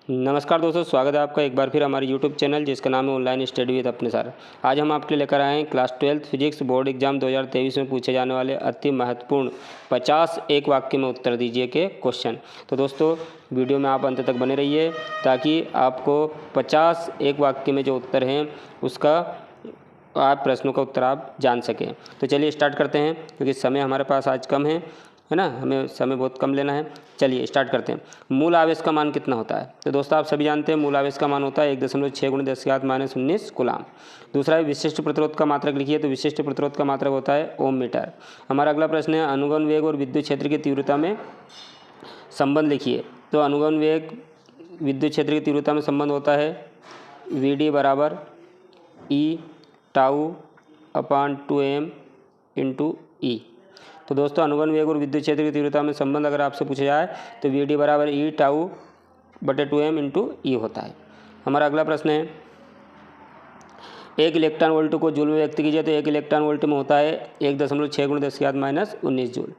नमस्कार दोस्तों, स्वागत है आपका एक बार फिर हमारे YouTube चैनल जिसका नाम है ऑनलाइन स्टडी विद अपने सर। आज हम आपके लिए लेकर आए हैं क्लास 12 फिजिक्स बोर्ड एग्जाम 2023 में पूछे जाने वाले अति महत्वपूर्ण 50 एक वाक्य में उत्तर दीजिए के क्वेश्चन। तो दोस्तों वीडियो में आप अंत तक बने रहिए ताकि आपको 50 एक वाक्य में जो उत्तर हैं उसका आप प्रश्नों का उत्तर आप जान सकें। तो चलिए स्टार्ट करते हैं क्योंकि समय हमारे पास आज कम है ना, हमें समय बहुत कम लेना है। चलिए स्टार्ट करते हैं। मूल आवेश का मान कितना होता है? तो दोस्तों आप सभी जानते हैं मूल आवेश का मान होता है 1.6 × 10⁻⁻19 कूलाम। दूसरा है विशिष्ट प्रतिरोध का मात्रक लिखिए। तो विशिष्ट प्रतिरोध का मात्रक होता है ओम मीटर। हमारा अगला प्रश्न है अनुगमन वेग और विद्युत क्षेत्र की तीव्रता में संबंध लिखिए। तो अनुगमन वेग विद्युत क्षेत्र की तीव्रता में संबंध होता है VD बराबर E/2m × E। तो दोस्तों अनुगमन वेग और विद्युत क्षेत्र की तीव्रता में संबंध अगर आपसे पूछा जाए तो VD बराबर E/2m × E होता है। हमारा अगला प्रश्न है 1 इलेक्ट्रॉन वोल्ट को जूल में व्यक्त कीजिए। तो 1 इलेक्ट्रॉन वोल्ट में होता है 1.6 × 10⁻⁻19 जूल।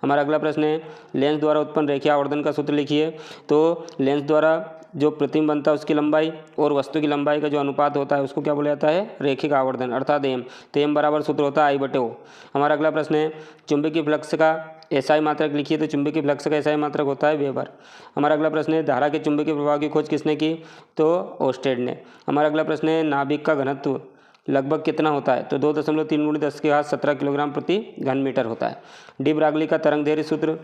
हमारा अगला प्रश्न है लेंस द्वारा उत्पन्न रेखीय आवर्धन का सूत्र लिखिए। तो लेंस द्वारा जो प्रतिबिंब बनता है उसकी लंबाई और वस्तु की लंबाई का जो अनुपात होता है उसको क्या बोला जाता है? रेखिक आवर्धन अर्थात एम। तो एम बराबर सूत्र होता है I/O। हमारा अगला प्रश्न है चुंबकीय फ्लक्स का SI मात्रक लिखिए। तो चुंबकीय फ्लक्स का SI मात्रक होता है वेबर। हमारा अगला प्रश्न है धारा के चुंबकीय प्रभाव की खोज किसने की? तो ओस्टेड ने। हमारा अगला प्रश्न है नाभिक का घनत्व लगभग कितना होता है? तो 2.3 × 10⁻17 किलोग्राम प्रति घन मीटर होता है। डी ब्रागली का तरंगदैर्घ्य सूत्र।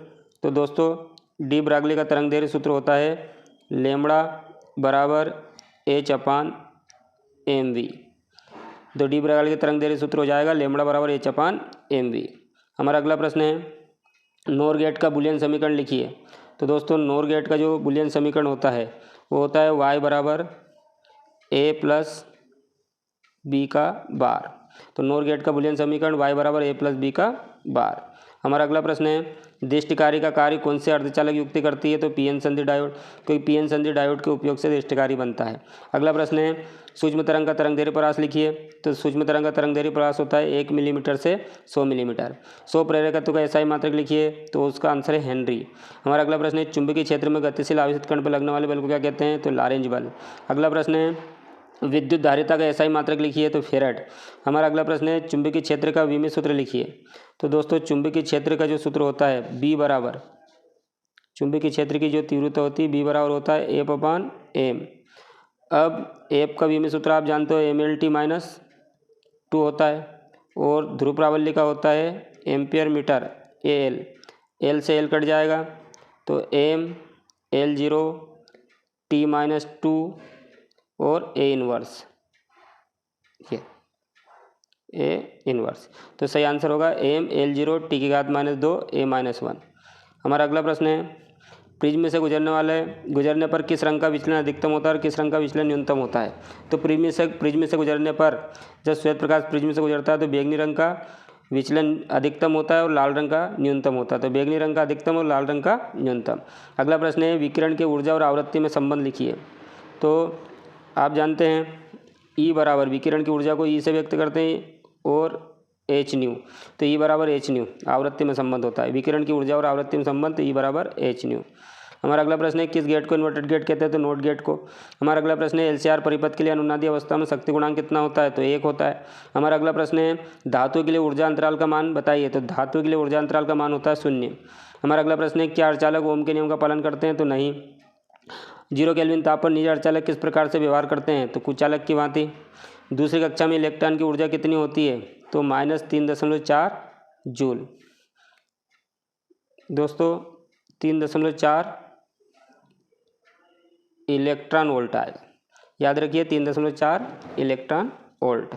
तो दोस्तों डी ब्रागली का तरंगदैर्घ्य सूत्र होता है लैम्ब्डा बराबर H/mv। तो डी ब्रागली का तरंगदैर्घ्य सूत्र हो जाएगा लैम्ब्डा बराबर H/mv। हमारा अगला प्रश्न है नोर गेट का बूलियन समीकरण लिखिए। तो दोस्तों नोर गेट का जो बूलियन समीकरण होता है वो होता है y बराबर a + b का बार। तो नोर गेट का बूलियन समीकरण y बराबर a + b का बार। हमारा अगला प्रश्न है दृष्टिकारी का कार्य कौन से अर्धचालक युक्ति करती है? तो पीएन संधि डायोड, क्योंकि पीएन संधि डायोड के उपयोग से दृष्टिकारी बनता है। अगला प्रश्न है सूक्ष्म तरंग का तरंगदैर्घ्य प्रकाश लिखिए। तो सूक्ष्म तरंग का तरंगदैर्घ्य प्रकाश होता है 1 मिलीमीटर से 100 मिलीमीटर। 100 प्रेरकत्व का SI मात्रक लिखिए। तो उसका आंसर है हेनरी। हमारा अगला प्रश्न है चुंबकीय क्षेत्र में गतिशील आवेशित कण पर लगने वाले बल को क्या कहते हैं? तो लॉरेंज बल। अगला प्रश्न है विद्युत धारिता का SI मात्रक लिखिए। तो फेरेड। हमारा अगला प्रश्न है चुंबकीय क्षेत्र का विमीय सूत्र लिखिए। तो दोस्तों चुंबकीय क्षेत्र का जो सूत्र होता है B बराबर, चुंबकीय क्षेत्र की जो तीव्रता होती है B बराबर होता है F/m। अब F का विमीय सूत्र आप जानते हो mLT-2 होता है और ध्रुव प्राबल्य का होता है एम्पियर मीटर AL। L से L कट जाएगा तो m L0 T-2 और A इनवर्स, ये A इनवर्स। तो सही आंसर होगा m L0 T⁻⁻2 A-1। हमारा अगला प्रश्न है प्रिज्म से गुजरने पर किस रंग का विचलन अधिकतम होता है और किस रंग का विचलन न्यूनतम होता है? तो प्रिज्म से गुजरने पर जब श्वेत प्रकाश प्रिज्म से गुजरता है तो बैंगनी रंग का विचलन अधिकतम होता है और लाल रंग का न्यूनतम होता है। तो बैंगनी रंग का अधिकतम और लाल रंग का न्यूनतम। अगला प्रश्न है विकिरण के ऊर्जा और आवृत्ति में संबंध लिखिए। तो आप जानते हैं E बराबर विकिरण की ऊर्जा को E से व्यक्त करते हैं और hν। तो E बराबर hν आवृत्ति में संबंध होता है। विकिरण की ऊर्जा और आवृत्ति में संबंध E बराबर hν। हमारा अगला प्रश्न है किस गेट को इन्वर्टेड गेट कहते हैं? तो नॉट गेट को। हमारा अगला प्रश्न है LCR परिपथ के लिए अनुनादी अवस्था में शक्ति गुणांक कितना होता है? तो 1 होता है। हमारा अगला प्रश्न है धातु के लिए ऊर्जा अंतराल का मान बताइए। तो धातु के लिए ऊर्जा अंतराल का मान होता है 0। हमारा अगला प्रश्न है क्या अर्धचालक ओम के नियम का पालन करते हैं? तो नहीं। 0 केल्विन ताप पर निज अर्धचालक किस प्रकार से व्यवहार करते हैं? तो कुचालक की भांति। दूसरी कक्षा में इलेक्ट्रॉन की ऊर्जा कितनी होती है? तो -3.4 जूल। दोस्तों 3.4 इलेक्ट्रॉन वोल्ट आएगा, याद रखिए 3.4 इलेक्ट्रॉन वोल्ट।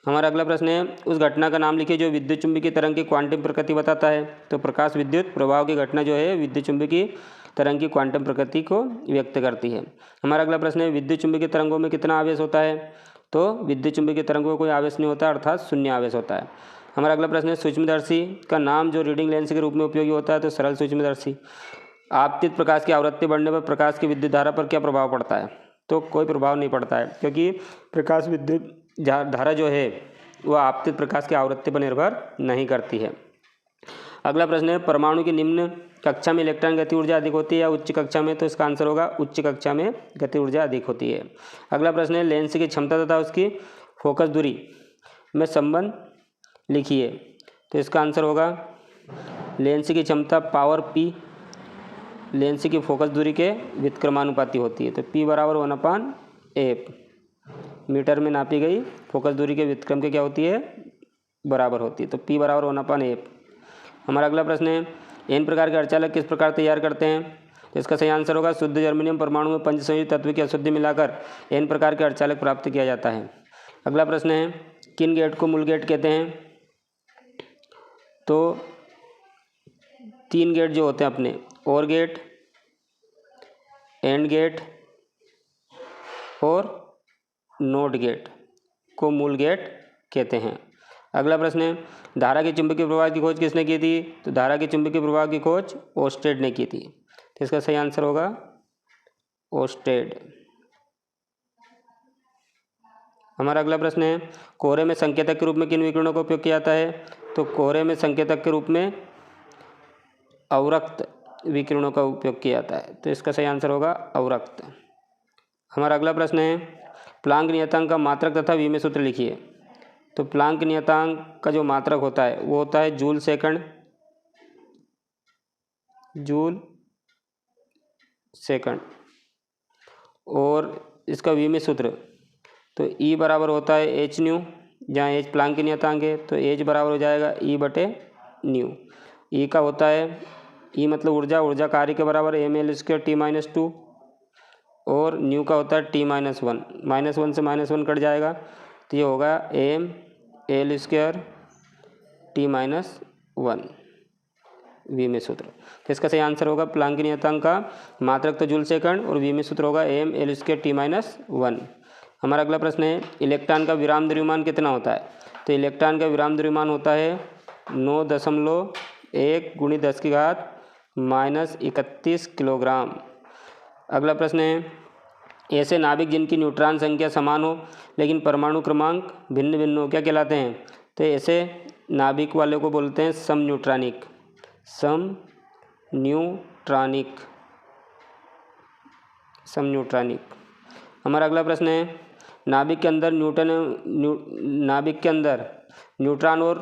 हमारा अगला प्रश्न है उस घटना का नाम लिखिए जो विद्युत चुंबकीय तरंग की क्वांटम प्रकृति बताता है। तो प्रकाश विद्युत प्रभाव की घटना जो है विद्युत चुंबकीय तरंग की क्वांटम प्रकृति को व्यक्त करती है। हमारा अगला प्रश्न है विद्युत चुंबकीय तरंगों में कितना आवेश होता है? तो विद्युत चुंबकीय तरंगों में कोई आवेश नहीं होता अर्थात शून्य आवेश होता है। हमारा अगला प्रश्न है सूक्ष्मदर्शी का नाम जो रीडिंग लेंस के रूप में उपयोगी होता है? तो सरल सूक्ष्मदर्शी। आपतित प्रकाश की आवृत्ति बढ़ने पर प्रकाश की विद्युत धारा पर क्या प्रभाव पड़ता है? तो कोई प्रभाव नहीं पड़ता है क्योंकि प्रकाश विद्युत धारा जो है वह आपतित प्रकाश की आवृत्ति पर निर्भर नहीं करती है। अगला प्रश्न है परमाणु की निम्न कक्षा में इलेक्ट्रॉन गति ऊर्जा अधिक होती है या उच्च कक्षा में, तो इसका आंसर होगा उच्च कक्षा में गति ऊर्जा अधिक होती है। अगला प्रश्न है लेंस की क्षमता तथा उसकी फोकस दूरी में संबंध लिखिए, तो इसका आंसर होगा लेंस की क्षमता पावर P लेंस की फोकस दूरी के व्युत्क्रमानुपाती होती है, तो P बराबर 1/f मीटर में नापी गई फोकस दूरी के व्युत्क्रम के क्या होती है, बराबर होती है, तो P बराबर 1/f। हमारा अगला प्रश्न है n प्रकार के अर्धचालक किस प्रकार तैयार करते हैं, तो इसका सही आंसर होगा शुद्ध जर्मेनियम परमाणु में पंचसंयोजित तत्व की अशुद्धि मिलाकर n प्रकार के अर्धचालक प्राप्त किया जाता है। अगला प्रश्न है किन गेट को मूल गेट कहते हैं, तो 3 गेट जो होते हैं अपने और गेट, एंड गेट और नोट गेट को मूल गेट कहते हैं। अगला प्रश्न है धारा के चुंबकीय प्रवाह की खोज किसने की थी, तो धारा के चुंबकीय प्रवाह की खोज ओस्टेड ने की थी, तो इसका सही आंसर होगा ओस्टेड। हमारा अगला प्रश्न है कोहरे में संकेतक के रूप में किन विकिरणों का उपयोग किया जाता है, तो कोहरे में संकेतक के रूप में अवरक्त विकिरणों का उपयोग किया जाता है, तो इसका सही आंसर होगा अवरक्त। हमारा अगला प्रश्न है प्लांक नियतांक का मात्रक तथा विमेय सूत्र लिखिए, तो प्लांक नियतांक का जो मात्रक होता है वो होता है जूल सेकंड और इसका विमेय सूत्र तो E बराबर होता है h न्यू, जहाँ h प्लांक की नियतांक है तो h बराबर हो जाएगा E/न्यू। E का होता है E मतलब ऊर्जा कार्य के बराबर ml² T-2 और न्यू का होता है T-1 -1 से -1 कट जाएगा तो ये होगा ml² T-1 विमेय सूत्र, तो इसका सही आंसर होगा प्लांक की नियतांक का मात्रक तो जूल सेकंड और विमेय सूत्र होगा ml² T-1। हमारा अगला प्रश्न है इलेक्ट्रॉन का विराम द्रव्यमान कितना होता है, तो इलेक्ट्रॉन का विराम द्रव्यमान होता है 9.1 × 10⁻31 किलोग्राम। अगला प्रश्न है ऐसे नाभिक जिनकी न्यूट्रॉन संख्या समान हो लेकिन परमाणु क्रमांक भिन्न भिन्न हो क्या कहलाते हैं, तो ऐसे नाभिक वाले को बोलते हैं समन्यूट्रॉनिक। हमारा अगला प्रश्न है नाभिक के अंदर न्यूट्रॉन और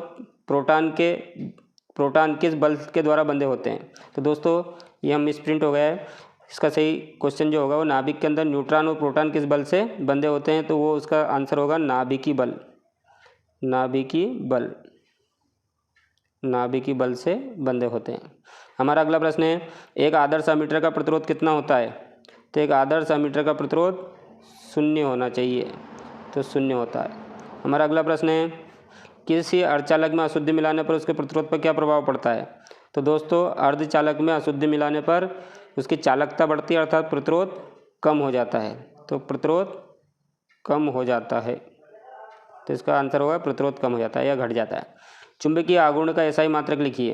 प्रोटॉन किस बल के द्वारा बंधे होते हैं, तो दोस्तों ये हम मिसप्रिंट हो गया है, इसका सही क्वेश्चन जो होगा वो नाभिक के अंदर न्यूट्रॉन और प्रोटॉन किस बल से बंधे होते हैं, तो वो उसका आंसर होगा नाभिकीय बल से बंधे होते हैं। हमारा अगला प्रश्न है एक आदर्श एमीटर का प्रतिरोध कितना होता है, तो एक आदर्श एमीटर का प्रतिरोध 0 होना चाहिए, तो 0 होता है। हमारा अगला प्रश्न है किसी अर्धचालक में अशुद्धि मिलाने पर उसके प्रतिरोध पर क्या प्रभाव पड़ता है, तो दोस्तों अर्धचालक में अशुद्धि मिलाने पर उसकी चालकता बढ़ती है अर्थात प्रतिरोध कम हो जाता है, तो प्रतिरोध कम हो जाता है, तो इसका आंसर होगा प्रतिरोध कम हो जाता है या घट जाता है। चुंबकीय आघूर्ण का एसआई मात्रक लिखिए,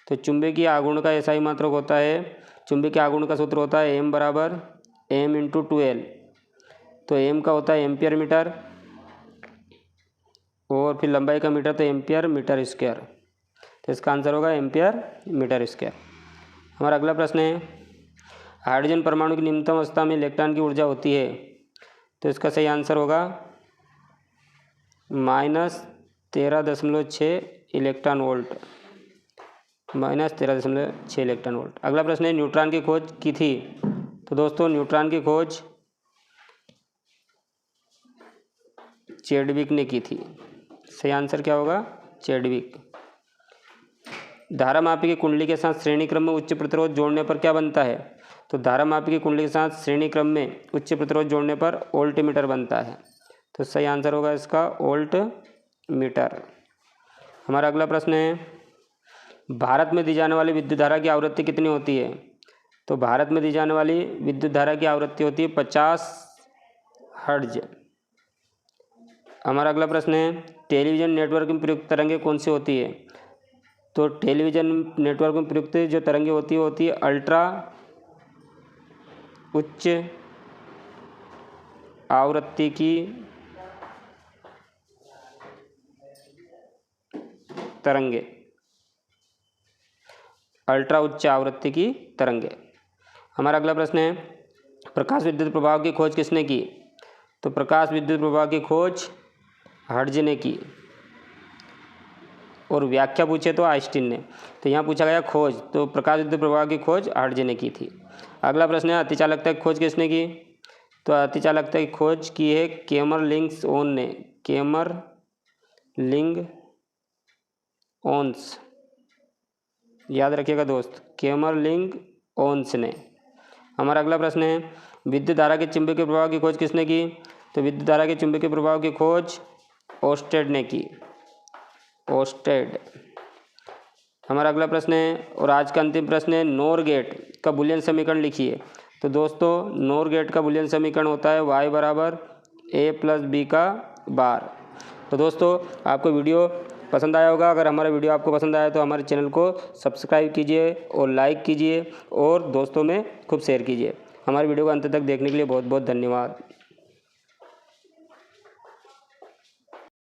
तो चुंबकीय आघूर्ण का एसआई मात्रक होता है चुंबकीय आघूर्ण का सूत्र होता है m बराबर m × 2l, तो m का होता है एम्पियर मीटर और फिर लंबाई का मीटर तो एम्पियर मीटर स्क्वायर, तो इसका आंसर होगा एम्पियर मीटर स्क्वायर। हमारा अगला प्रश्न है हाइड्रोजन परमाणु की निम्नतम अवस्था में इलेक्ट्रॉन की ऊर्जा होती है, तो इसका सही आंसर होगा -13.6 इलेक्ट्रॉन वोल्ट, -13.6 इलेक्ट्रॉन वोल्ट। अगला प्रश्न है न्यूट्रॉन की खोज की थी, तो दोस्तों न्यूट्रॉन की खोज चैडविक ने की थी, सही आंसर क्या होगा चैडविक। धारा मापी की कुंडली के साथ श्रेणी क्रम में उच्च प्रतिरोध जोड़ने पर क्या बनता है, तो धारा मापी की कुंडली के साथ श्रेणी क्रम में उच्च प्रतिरोध जोड़ने पर वोल्ट मीटर बनता है, तो सही आंसर होगा इसका वोल्ट मीटर। हमारा अगला प्रश्न है भारत में दी जाने वाली विद्युत धारा की आवृत्ति कितनी होती है, तो भारत में दी जाने वाली विद्युत धारा की आवृत्ति होती है 50 हर्ट्ज। हमारा अगला प्रश्न है टेलीविज़न नेटवर्क में प्रयुक्त तरंगें कौन सी होती है, तो टेलीविज़न नेटवर्क में प्रयुक्त जो तरंगें होती है अल्ट्रा उच्च आवृत्ति की तरंगे। अल्ट्रा उच्च आवृत्ति की तरंगें। हमारा अगला प्रश्न है प्रकाश विद्युत प्रभाव की खोज किसने की? तो प्रकाश विद्युत प्रभाव की खोज हर्ट्ज ने की और व्याख्या पूछे तो आइंस्टीन ने। तो यहाँ पूछा गया खोज, तो प्रकाश विद्युत प्रभाव की खोज हर्ट्ज ने की थी। अगला प्रश्न है अतिचालकता की खोज किसने की? तो अतिचालकता की खोज की है केमरलिंग-ओह्न ने। केमरलिंग-ओह्न्स, याद रखिएगा दोस्त, केमरलिंग-ओह्न्स ने। हमारा अगला प्रश्न है विद्युत धारा के चुंबकीय प्रभाव की खोज किसने की? तो विद्युत धारा के चुंबकीय प्रभाव की खोज ओर्स्टेड ने की, ओर्स्टेड। हमारा अगला प्रश्न है और आज का अंतिम प्रश्न है नोरगेट का बूलियन समीकरण लिखिए। तो दोस्तों नोरगेट का बूलियन समीकरण होता है y बराबर a प्लस बी का बार। तो दोस्तों आपको वीडियो पसंद आया होगा। अगर हमारा वीडियो आपको पसंद आया तो हमारे चैनल को सब्सक्राइब कीजिए और लाइक कीजिए और दोस्तों में खूब शेयर कीजिए। हमारे वीडियो को अंत तक देखने के लिए बहुत बहुत धन्यवाद।